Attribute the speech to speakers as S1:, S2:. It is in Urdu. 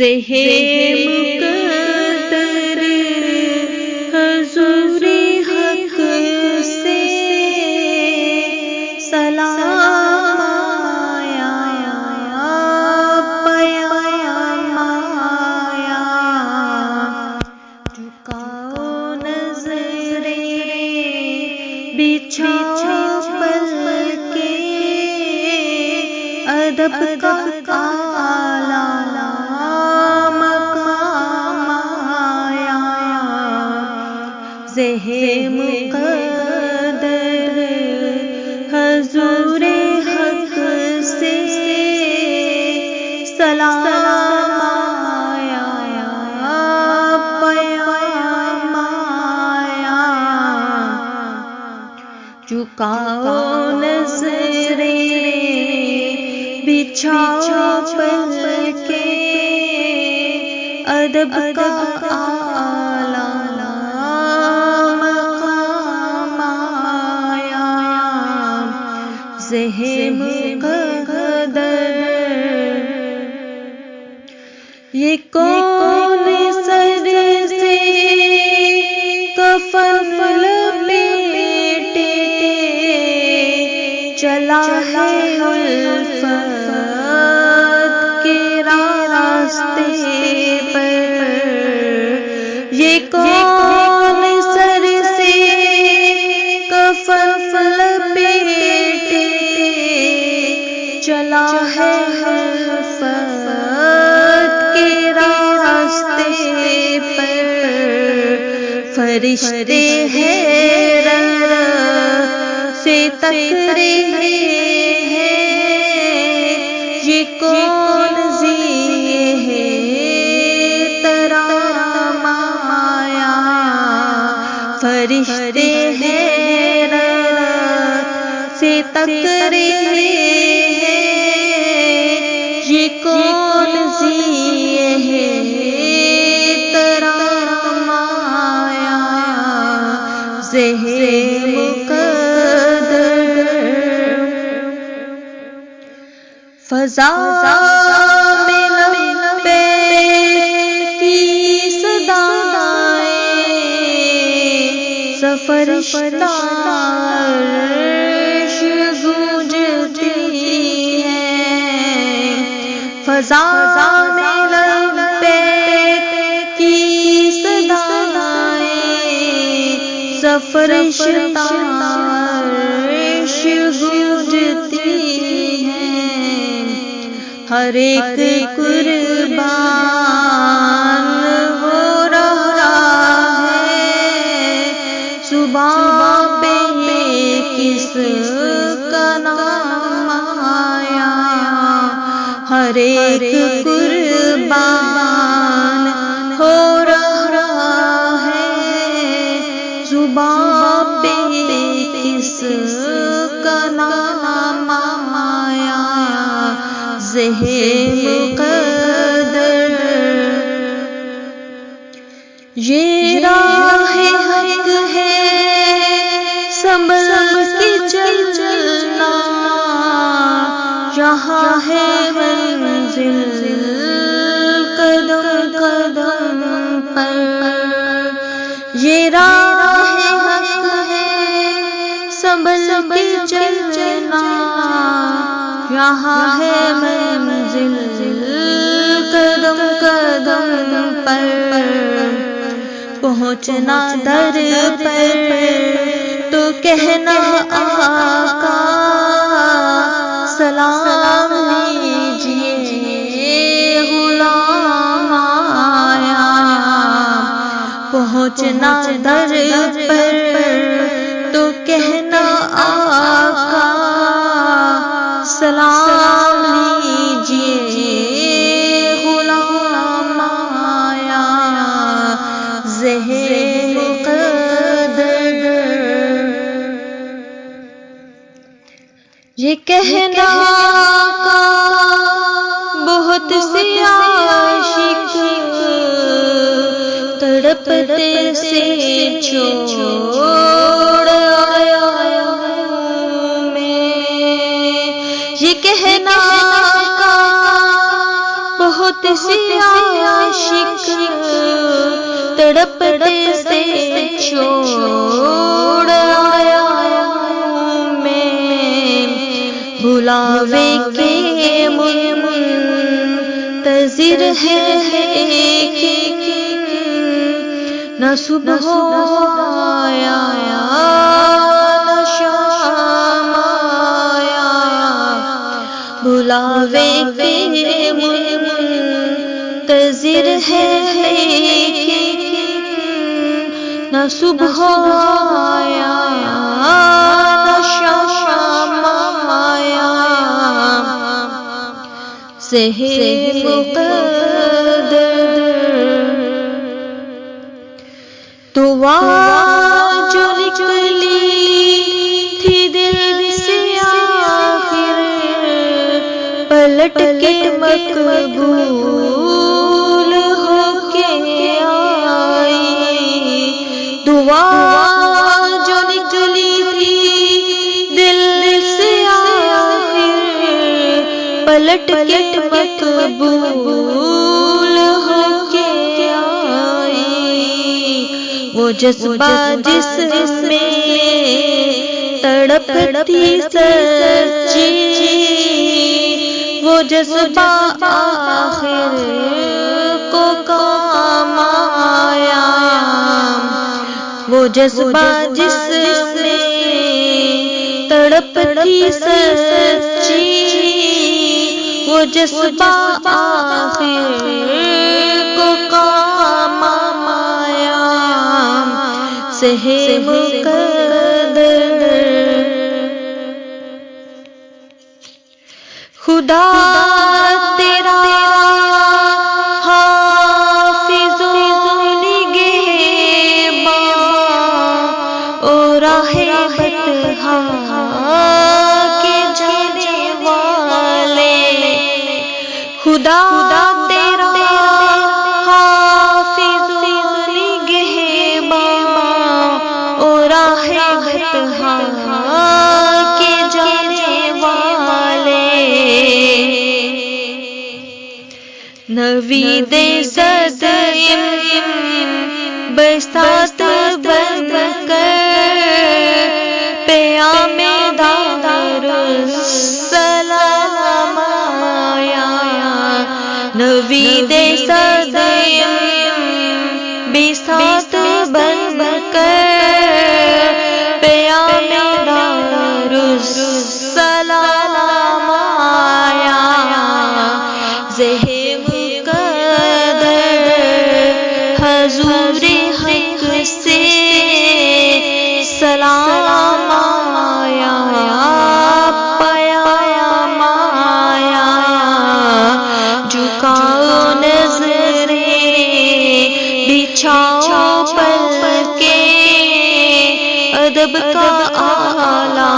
S1: مقدر حضور حق سے سلام آیا، پیام آیا، جھکاؤ نظریں بچھاؤ پلکیں، ادب کا اعلیٰ مقام آیا، مقدر حضور حق سے سلام آیا، پیام آیا، جھکاؤ نظریں بچھاؤ پلکیں، ادب کا اعلیٰ مقام آیا، مقدر۔ یہ کون سر سے کفن لپیٹے چلا ہے الفت کے راستے پر، یہ کون سر سے کفن لپیٹے چلا ہے الفت کے راستے پر، فرشتے حیرت سے تک رہے ہیں، یہ کون ذی ہے ترام آیا، فرشتے حیرت سے تک رہے ہیں، یہ کون ذی ہے ترام آیا، فضا میں لبیک کی صدائیں، سفرشتہ عرش گونجتی ہیں، فضا میں لبیک کی صدائیں، سفرشتہ عرش گونجتی ہیں، ہر ایک قربان ہو رہا ہے، صبح پہ کس کا نام آیا، ہر ایک قربان ہو رہا ہے، صبح پہ کس کا نام آیا، مقدر۔ یہ راہ حق ہے سنبھل کے چلنا، یہاں ہے منزل قدم قدم پر، یہ راہ حق ہے سنبھل کے چلنا، یہاں ہے منزل قدم قدم پر، پہنچنا در پر تو کہنا آقا سلام لیجیے غلام آیا، پہنچنا در پر تو کہنا آقا سلام لیجیے غلام آیا، مقدر۔ یہ کہنا کا بہت سے عاشق تڑپتے سے چھوڑ آیا میں، یہ کہنا کا بہت بہت سی عاشق تڑپتے سے چھوڑ آیا میں، بلاوے کے منتظر ہے نہ صبح آیا نہ شام آیا، بلاوے کے منتظر ہے نہ صبح آیا نہ شام آیا، سحر مقدر تو جو نکلی تھی دل سے آخر، پلٹ کے مقبول ہو کے آئی، دعا جو نکلی تھی دل سے آخر، پلٹ کے مقبول ہو کے وہ جذبہ جس میں تڑپتی سچی، وہ جذبہ آخر کو کام آیا، وہ جذبہ جس میں تڑپتی سچی، وہ جذبہ آخر کو کام آیا، سحر مقدر خدا تیرا حافظ و نگہباں اور راہ بطحا کے جانے والے، خدا تیرا حافظ و نگہباں اور راہ بطحا کے جانے والے، نوید صدیم بساط بن کر پیام دارالسلام آیا، نوید صدیم بساط بن کر پیام دارالسلام آیا، زہر حضور حق سے سلام آیا، پیام آیا، جھکاؤ نظریں بچھاؤ پل کے ادب کا آلہ